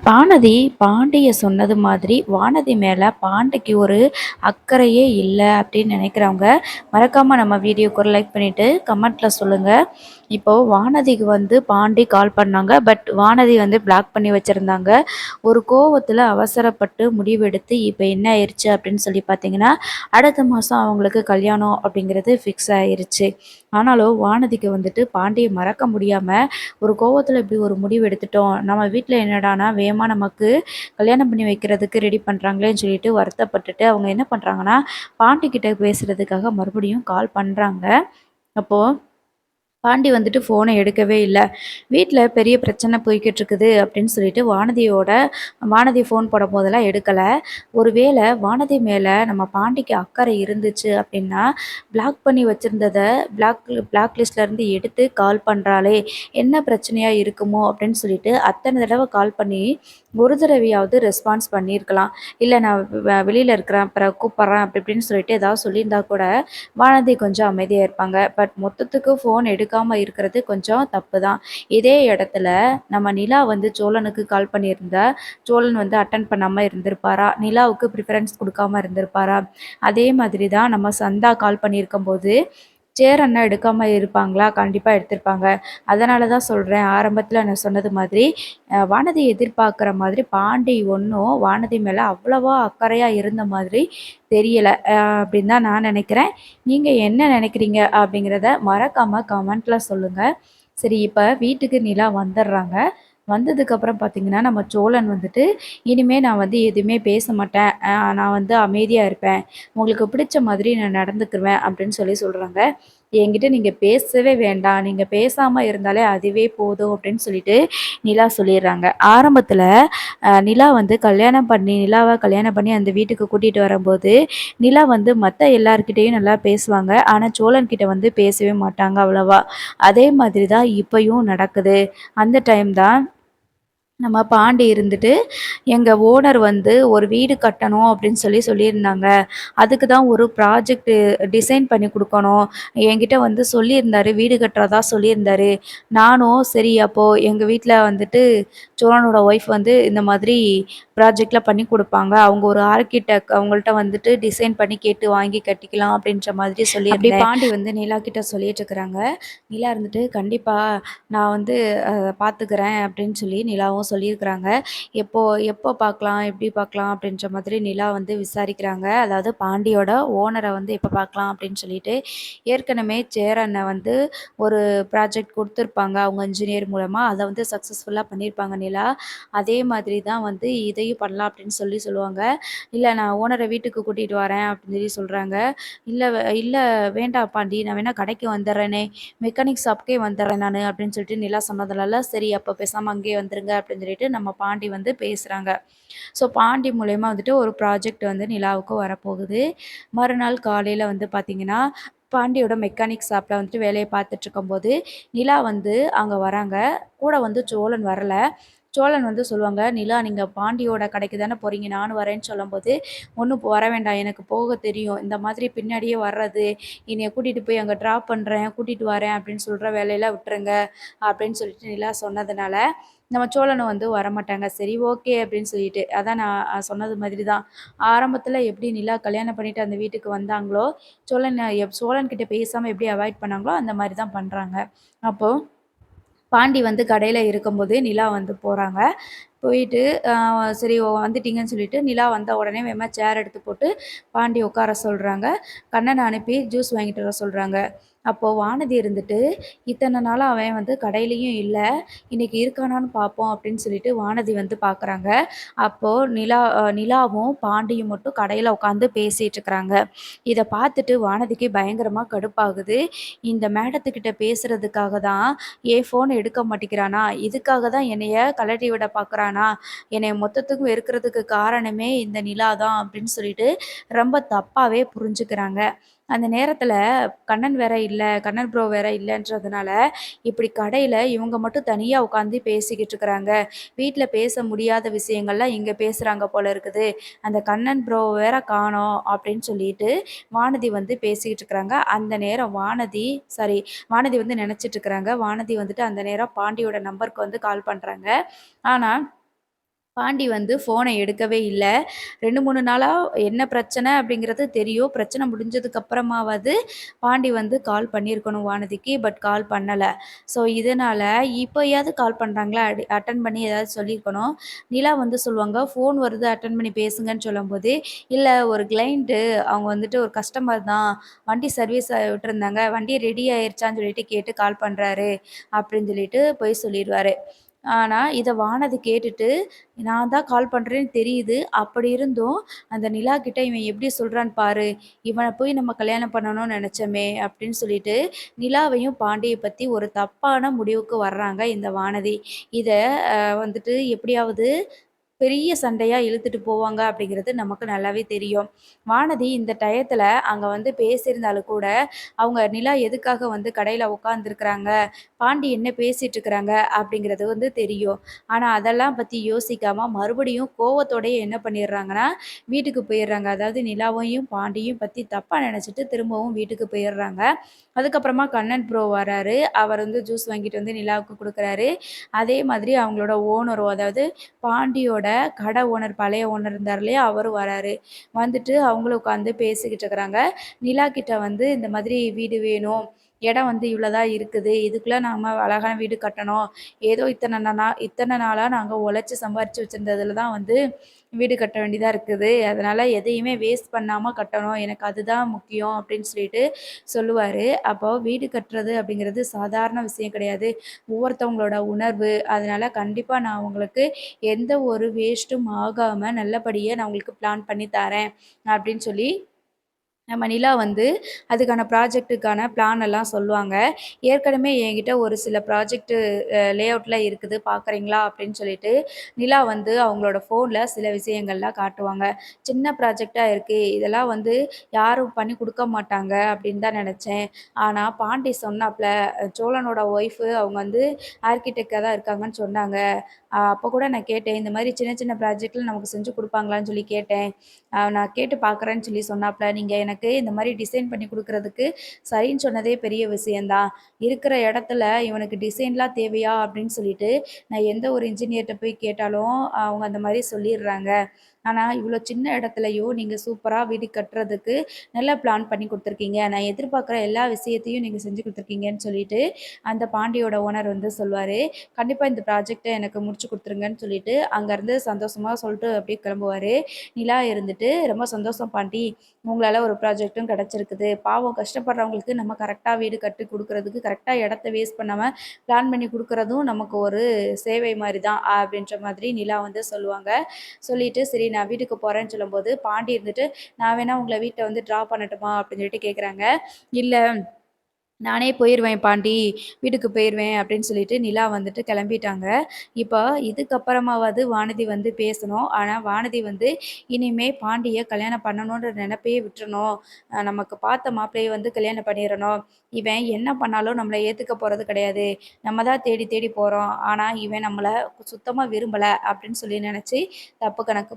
வானதி பாண்டிய சொன்னது மாதிரி வானதி மேலே பாண்டிக்கு ஒரு அக்கறையே இல்லை அப்படின்னு நினைக்கிறவங்க மறக்காமல் நம்ம வீடியோக்கு ஒரு லைக் பண்ணிவிட்டு கமெண்ட்டில் சொல்லுங்கள். இப்போது வானதிக்கு வந்து பாண்டி கால் பண்ணாங்க. பட் வானதி வந்து பிளாக் பண்ணி வச்சுருந்தாங்க. ஒரு கோவத்தில் அவசரப்பட்டு முடிவெடுத்து இப்போ என்ன ஆயிடுச்சு அப்படின்னு சொல்லி பார்த்தீங்கன்னா, அடுத்த மாதம் அவங்களுக்கு கல்யாணம் அப்படிங்கிறது ஃபிக்ஸ் ஆயிருச்சு. ஆனாலும் வானதிக்கு வந்துட்டு பாண்டியை மறக்க முடியாமல் ஒரு கோவத்தில் இப்படி ஒரு முடிவு எடுத்துட்டோம், நம்ம வீட்டில் என்னடானா வேகமாக நமக்கு கல்யாணம் பண்ணி வைக்கிறதுக்கு ரெடி பண்ணுறாங்களேன்னு சொல்லிட்டு வருத்தப்பட்டுட்டு அவங்க என்ன பண்ணுறாங்கன்னா, பாண்டிக்கிட்ட பேசுகிறதுக்காக மறுபடியும் கால் பண்ணுறாங்க. அப்போது பாண்டி வந்துட்டு ஃபோனை எடுக்கவே இல்லை. வீட்டில் பெரிய பிரச்சனை போய்கிட்டு இருக்குது அப்படின்னு சொல்லிட்டு வானதி ஃபோன் போடும் போதெல்லாம் எடுக்கலை. ஒருவேளை வானதி மேலே நம்ம பாண்டிக்கு அக்கறை இருந்துச்சு அப்படின்னா, பிளாக் பண்ணி வச்சுருந்ததை பிளாக் லிஸ்ட்லேருந்து எடுத்து கால் பண்ணுறாளே, என்ன பிரச்சனையாக இருக்குமோ அப்படின்னு சொல்லிட்டு அத்தனை தடவை கால் பண்ணி ஒரு தடவையாவது ரெஸ்பான்ஸ் பண்ணியிருக்கலாம். இல்லை நான் வெளியில் இருக்கிறேன் அப்புறம் கூப்பிட்றேன் அப்படி இப்படின்னு சொல்லிட்டு ஏதாவது சொல்லியிருந்தா கூட வானதி கொஞ்சம் அமைதியாக இருப்பாங்க. பட் மொத்தத்துக்கு ஃபோன் எடுக்காமல் இருக்கிறது கொஞ்சம் தப்பு தான். இதே இடத்துல நம்ம நிலா வந்து சோழனுக்கு கால் பண்ணியிருந்தா, சோழன் வந்து அட்டன் பண்ணாமல் இருந்திருப்பாரா? நிலாவுக்கு ப்ரிஃபரன்ஸ் கொடுக்காம இருந்திருப்பாரா? அதே மாதிரி தான் நம்ம சந்தா கால் பண்ணியிருக்கும்போது சேர் அண்ணா எடுக்காம இருப்பாங்களா? கண்டிப்பா எடுத்திருப்பாங்க. அதனால தான் சொல்றேன், ஆரம்பத்தில நான் சொன்னது மாதிரி, வானதி எதிர்பார்க்குற மாதிரி பாண்டி ஒண்ணும் வானதி மேல அவ்வளவா அக்கறையா இருந்த மாதிரி தெரியல. அப்படின்னு தான் நான் நெனைக்கிறேன். நீங்க என்ன நெனைக்கிறீங்க? அப்படிங்கிறத மறக்காம கமெண்ட்ல சொல்லுங்க. சரி, இப்ப வீட்டுக்கு நிலா வந்துடுறாங்க. வந்ததுக்கப்புறம் பார்த்தீங்கன்னா, நம்ம சோழன் வந்துட்டு, "இனிமே நான் வந்து எதுவுமே பேச மாட்டேன். நான் வந்து அமைதியா இருப்பேன். உங்களுக்கு பிடிச்ச மாதிரி நான் நடந்துக்குருவேன்." அப்படின்னு சொல்றாங்க. "என்கிட்ட நீங்க பேசவே வேண்டாம். நீங்க பேசாம இருந்தாலே அதுவே போதும்." அப்படின்னு சொல்லிட்டு நிலா சொல்லிடுறாங்க. ஆரம்பத்தில நிலா வந்து நிலாவ கல்யாணம் பண்ணி அந்த வீட்டுக்கு கூட்டிட்டு வரும்போது, நிலா வந்து மத்த எல்லார்கிட்டயும் நல்லா பேசுவாங்க. ஆனா, சோழன் கிட்ட வந்து பேசவே மாட்டாங்க அவ்வளவா. அதே மாதிரி தான் இப்பயும் நடக்குது. அந்த டைம் தான் நம்ம பாண்டி இருந்துட்டு, "எங்க ஓனர் வந்து ஒரு வீடு கட்டணும் அப்படின்னு சொல்லியிருந்தாங்க. அதுக்கு தான் ஒரு ப்ராஜெக்ட்டு டிசைன் பண்ணி குடுக்கணும். என்கிட்ட வந்து சொல்லியிருந்தாரு. வீடு கட்டுறதா சொல்லியிருந்தாரு. நானும் சரி அப்போ எங்க வீட்ல வந்துட்டு சோழனோட ஒய்ஃப் வந்து இந்த மாதிரி ப்ராஜெக்ட்லாம் பண்ணி குடுப்பாங்க. அவங்க ஒரு ஆர்க்கிடெக்ட் அவங்கள்ட்ட வந்துட்டு டிசைன் பண்ணி கேட்டு வாங்கி கட்டிக்கலாம்." அப்படின்ற மாதிரி சொல்லியிருந்தேன். அப்படி பாண்டி வந்து நிலா கிட்ட சொல்லிட்டு இருக்கிறாங்க. நிலா இருந்துட்டு, "கண்டிப்பா நான் வந்து பார்த்துக்கிறேன்." அப்படின்னு சொல்லி நிலாவும் சொல்லியிருக்கிறாங்க. எப்போ எப்போ பார்க்கலாம்? எப்படி பார்க்கலாம்? அப்படின்ற மாதிரி நிலா வந்து விசாரிக்கிறாங்க. அதாவது பாண்டியோட ஓனர வந்து எப்போ பார்க்கலாம் அப்படின்னு சொல்லிட்டு. ஏற்கனவே சேர் அண்ணன் வந்து ஒரு ப்ராஜெக்ட் குடுத்துருப்பாங்க அவங்க இன்ஜினியர் மூலமா. அத வந்து சக்ஸஸ்ஃபுல்லா பண்ணியிருப்பாங்க நிலா. அதே மாதிரி தான் வந்து இதையும் பண்ணலாம் அப்படின்னு சொல்லுவாங்க. "இல்ல நான் ஓனர வீட்டுக்கு கூட்டிட்டு வரேன்." அப்படின்னு சொல்றாங்க. "இல்ல வேண்டாம் பாண்டி. நான் வேணா கடைக்கு வந்துடுறேனே. மெக்கானிக் ஷாப்க்கே வந்துடுறேன் நானு." அப்படின்னு சொல்லிட்டு நிலா சொன்னதுனால, "சரி அப்ப பேசாம அங்கேயே வந்துருங்க." அப்படின்னு சொல்லிட்டு நம்ம பாண்டி வந்து பேசுறாங்க. ஸோ பாண்டி மூலியமா வந்துட்டு ஒரு ப்ராஜெக்ட் வந்து நிலாவுக்கு வரப்போகுது. மறுநாள் காலையில வந்து பார்த்தீங்கன்னா, பாண்டியோட மெக்கானிக் ஷாப்ல வந்துட்டு வேலைய பார்த்துட்ருக்கும்போது, நிலா வந்து அங்க வராங்க. கூட வந்து சோழன் வரல. சோழன் வந்து சொல்லுவாங்க, "நிலா நீங்க பாண்டியோட கடைக்கு தானே போறீங்க, நானும் வரேன்னு." சொல்லும்போது, "ஒண்ணும் வர வேண்டாம். எனக்கு போக தெரியும். இந்த மாதிரி பின்னாடியே வர்றது, என்னைய கூட்டிட்டு போய் அங்க ட்ராப் பண்றேன், கூட்டிட்டு வரேன் அப்படின்னு சொல்ற வேலையெல்லாம் விட்டுருங்க." அப்படின்னு சொல்லிட்டு நிலா சொன்னதுனால, நம்ம சோழனும் வந்து வரமாட்டாங்க. சரி ஓகே அப்படின்னு சொல்லிட்டு. அதான் நான் சொன்னது மாதிரி தான். ஆரம்பத்தில எப்படி நிலா கல்யாணம் பண்ணிட்டு அந்த வீட்டுக்கு வந்தாங்களோ, சோழன் கிட்ட பேசாம எப்படி அவாய்ட் பண்ணாங்களோ, அந்த மாரி தான் பண்றாங்க. அப்போ பாண்டி வந்து கடையில இருக்கும்போது நிலா வந்து போறாங்க. போயிட்டு சரி வந்துட்டீங்கன்னு சொல்லிட்டு நிலா வந்த உடனே வேகமா சேர் எடுத்து போட்டு பாண்டி உட்கார சொல்றாங்க. கண்ணன அனுப்பி ஜூஸ் வாங்கிட்டு வர சொல்றாங்க. அப்போ வானதி இருந்துட்டு, "இத்தன நாளா அவன் வந்து கடையிலயும் இல்ல. இன்னைக்கு இருக்கானான்னு பார்ப்போம்." அப்படின்னு சொல்லிட்டு வானதி வந்து பார்க்குறாங்க. அப்போ நிலாவும் பாண்டியும் மட்டும் கடையில உட்காந்து பேசிட்டு இருக்கிறாங்க. இத பார்த்துட்டு வானதிக்கு பயங்கரமா கடுப்பாகுது. இந்த மேடத்துக்கிட்ட பேசுறதுக்காக தான் என் ஃபோன் எடுக்க மாட்டேங்கிறானா? இதுக்காக தான் என்னைய கழட்டி விட பார்க்குறானா? என்னைய மொத்தத்துக்கும் வெறுக்கிறதுக்கு காரணமே இந்த நிலா தான் அப்படின்னு சொல்லிட்டு ரொம்ப தப்பாவே புரிஞ்சுக்கிறாங்க. அந்த நேரத்தில கண்ணன் ப்ரோ வேற இல்லன்றதுனால, இப்படி கடையில இவங்க மட்டும் தனியா உட்காந்து பேசிக்கிட்டு இருக்கிறாங்க. வீட்ல பேச முடியாத விஷயங்கள்லாம் இங்க பேசுறாங்க போல இருக்குது. அந்த கண்ணன் ப்ரோ வேற காணோம் அப்படின்னு சொல்லிட்டு வானதி வந்து பேசிக்கிட்டு இருக்கிறாங்க. அந்த நேரம் வானதி வந்து நினைச்சிட்டு இருக்கிறாங்க. வானதி வந்துட்டு அந்த நேரம் பாண்டியோட நம்பருக்கு வந்து கால் பண்றாங்க. ஆனா பாண்டி வந்து ஃபோனை எடுக்கவே இல்ல. 2, 3 நாளா என்ன பிரச்சனை அப்படிங்கிறது தெரியும். பிரச்சனை முடிஞ்சதுக்கு அப்புறமாவது பாண்டி வந்து கால் பண்ணியிருக்கணும் வானதிக்கு. பட் கால் பண்ணல. ஸோ இதனால இப்பயாவது கால் பண்றாங்களா, அட்டெண்ட் பண்ணி ஏதாவது சொல்லியிருக்கணும். நிலா வந்து சொல்லுவாங்க, "ஃபோன் வருது அட்டெண்ட் பண்ணி பேசுங்கன்னு" சொல்லும்போது, "இல்ல ஒரு கிளையண்ட்டு அவங்க வந்துட்டு ஒரு கஸ்டமர் தான். வண்டி சர்வீஸ் விட்டுருந்தாங்க. வண்டி ரெடி ஆயிருச்சான்னு சொல்லிட்டு கேட்டு கால் பண்றாரு" அப்படின்னு சொல்லிட்டு பொய் சொல்லிருவாரு. ஆனா, இத வானதி கேட்டுட்டு, நான் தான் கால் பண்றேன்னு தெரியுது. அப்படி இருந்தும், அந்த நிலா கிட்ட இவன் எப்படி சொல்றான்னு பாரு. இவன போய் நம்ம கல்யாணம் பண்ணணும்னு நெனச்சோமே! அப்படின்னு சொல்லிட்டு, நிலாவையும் பாண்டிய பத்தி ஒரு தப்பான முடிவுக்கு வர்றாங்க இந்த வானதி. இத வந்துட்டு எப்படியாவது பெரிய சண்டையா இழுத்துட்டு போவாங்க அப்படிங்கிறது நமக்கு நல்லாவே தெரியும். வானதி இந்த டயத்துல அங்க வந்து பேசியிருந்தாலும் கூட, அவங்க நிலா எதுக்காக வந்து கடையில உட்காந்துருக்குறாங்க, பாண்டி என்ன பேசிட்டு இருக்கிறாங்க அப்படிங்கிறது வந்து தெரியும். ஆனா அதெல்லாம் பத்தி யோசிக்காம மறுபடியும் கோவத்தோடயே என்ன பண்ணிடுறாங்கன்னா, வீட்டுக்கு போயிடுறாங்க. அதாவது நிலாவையும், பாண்டியும் பத்தி தப்பா நெனச்சுட்டு திரும்பவும் வீட்டுக்கு போயிடுறாங்க. அதுக்கப்புறமா கண்ணன் ப்ரோ வராரு. அவர் வந்து ஜூஸ் வாங்கிட்டு வந்து நிலாவுக்கு குடுக்குறாரு. அதே மாதிரி அவங்களோட ஓனரும் அதாவது பாண்டியோட கடை ஓனர் பழைய ஓனர் இருந்தார் இல்லையா? அவரும் வராரு. வந்துட்டு அவங்களும் உட்காந்து பேசிக்கிட்டு இருக்கிறாங்க. நிலா கிட்ட வந்து இந்த மாதிரி வீடு வேணும். இடம் வந்து இவ்வளோ தான் இருக்குது. இதுக்குள்ள நாம அழகான வீடு கட்டணும். ஏதோ இத்தன நாளா நாங்க உழைச்சு சம்பாரிச்சு வச்சிருந்ததுல தான் வந்து வீடு கட்ட வேண்டியதா இருக்குது. அதனால எதையுமே வேஸ்ட் பண்ணாம கட்டணும். எனக்கு அதுதான் முக்கியம் அப்படின்னு சொல்லிட்டு சொல்லுவாரு. அப்போ வீடு கட்டுறது அப்படிங்கிறது சாதாரண விஷயம் கிடையாது. ஒவ்வொருத்தவங்களோட உணர்வு. அதனால கண்டிப்பா நான் உங்களுக்கு எந்த ஒரு வேஸ்ட்டும் ஆகாம நல்லபடியா நான் உங்களுக்கு பிளான் பண்ணி தரேன் அப்படின்னு சொல்லி நம்ம நிலா வந்து அதுக்கான ப்ராஜெக்ட்டுக்கான பிளான் எல்லாம் சொல்லுவாங்க. ஏற்கனவே என்கிட்ட ஒரு சில ப்ராஜெக்ட்டு லேஅவுட்லாம் இருக்குது பார்க்குறீங்களா? அப்படின்னு சொல்லிட்டு நிலா வந்து அவங்களோட ஃபோன்ல சில விஷயங்கள்லாம் காட்டுவாங்க. சின்ன ப்ராஜெக்ட்டா இருக்கு. இதெல்லாம் வந்து யாரும் பண்ணி குடுக்க மாட்டாங்க அப்படின்னு தான் நெனச்சேன். ஆனா பாண்டி சொன்னாப்ல, சோழனோட ஒய்ஃபு அவங்க வந்து ஆர்க்கிடெக்ட்டா தான் இருக்காங்கன்னு சொன்னாங்க. அப்போ கூட நான் கேட்டேன். இந்த மாரி சின்ன சின்ன ப்ராஜெக்ட்லாம் நமக்கு செஞ்சு குடுப்பாங்களான்னு சொல்லி கேட்டேன். நான் கேட்டு பார்க்குறேன்னு சொல்லி சொன்னாப்ல. நீங்க எனக்கு இந்த மாரி டிசைன் பண்ணி குடுக்குறதுக்கு சரின்னு சொன்னதே பெரிய விஷயம் தான். இருக்கிற இடத்துல இவனுக்கு டிசைன்லாம் தேவையா? அப்படின்னு சொல்லிட்டு நான் எந்த ஒரு இன்ஜினியர்ட்ட போய் கேட்டாலும் அவங்க அந்த மாரி சொல்லிர்றாங்க. ஆனா இவ்வளோ சின்ன இடத்துலயும் நீங்க சூப்பரா வீடு கட்டுறதுக்கு நல்லா பிளான் பண்ணி குடுத்துருக்கீங்க. நான் எதிர்பார்க்குற எல்லா விஷயத்தையும் நீங்க செஞ்சு குடுத்துருக்கீங்கன்னு சொல்லிட்டு அந்த பாண்டியோட ஓனர் வந்து சொல்வாரு. கண்டிப்பா இந்த ப்ராஜெக்ட்ட எனக்கு முடிச்சு குடுத்துருங்கன்னு சொல்லிட்டு அங்கருந்து சந்தோஷமா சொல்லிட்டு அப்படியே கிளம்புவாரு. நிலா இருந்துட்டு, "ரொம்ப சந்தோஷம் பாட்டி. உங்களால ஒரு ப்ராஜெக்ட்டும் கிடைச்சிருக்குது. பாவம் கஷ்டப்படுறவங்களுக்கு நம்ம கரெக்ட்டா வீடு கட்டி குடுக்குறதுக்கு, கரெக்ட்டா இடத்த வேஸ்ட் பண்ணாம பிளான் பண்ணி குடுக்குறதும் நமக்கு ஒரு சேவை மாரி தான்." அப்படின்ற மாதிரி நிலா வந்து சொல்லுவாங்க. சொல்லிட்டு, "சரி நான் வீட்டுக்கு போறேன்னு" சொல்லும்போது, பாண்டி இருந்துட்டு, "நான் வேணா உங்கள வீட்ல வந்து ட்ராப் பண்ணட்டுமா?" அப்படின்னு சொல்லிட்டு கேட்குறாங்க. "இல்ல நானே போயிருவேன் பாண்டி, வீட்டுக்கு போயிருவேன்" அப்படின்னு சொல்லிட்டு நிலா வந்துட்டு கிளம்பிட்டாங்க. இப்போ இதுக்கப்புறமாவது வானதி வந்து பேசணும். ஆனா வானதி வந்து இனிமே பாண்டிய கல்யாணம் பண்ணணுன்ற நெனப்பையே விட்டுறணும். நமக்கு பார்த்த மாப்பிள்ளைய வந்து கல்யாணம் பண்ணிறணும். இவன் என்ன பண்ணாலும் நம்மள ஏத்துக்க போறது கிடையாது. நம்ம தான் தேடி தேடி போறோம். ஆனா இவன் நம்மள சுத்தமா விரும்பல அப்படின்னு சொல்லி நெனச்சு தப்பு கணக்கு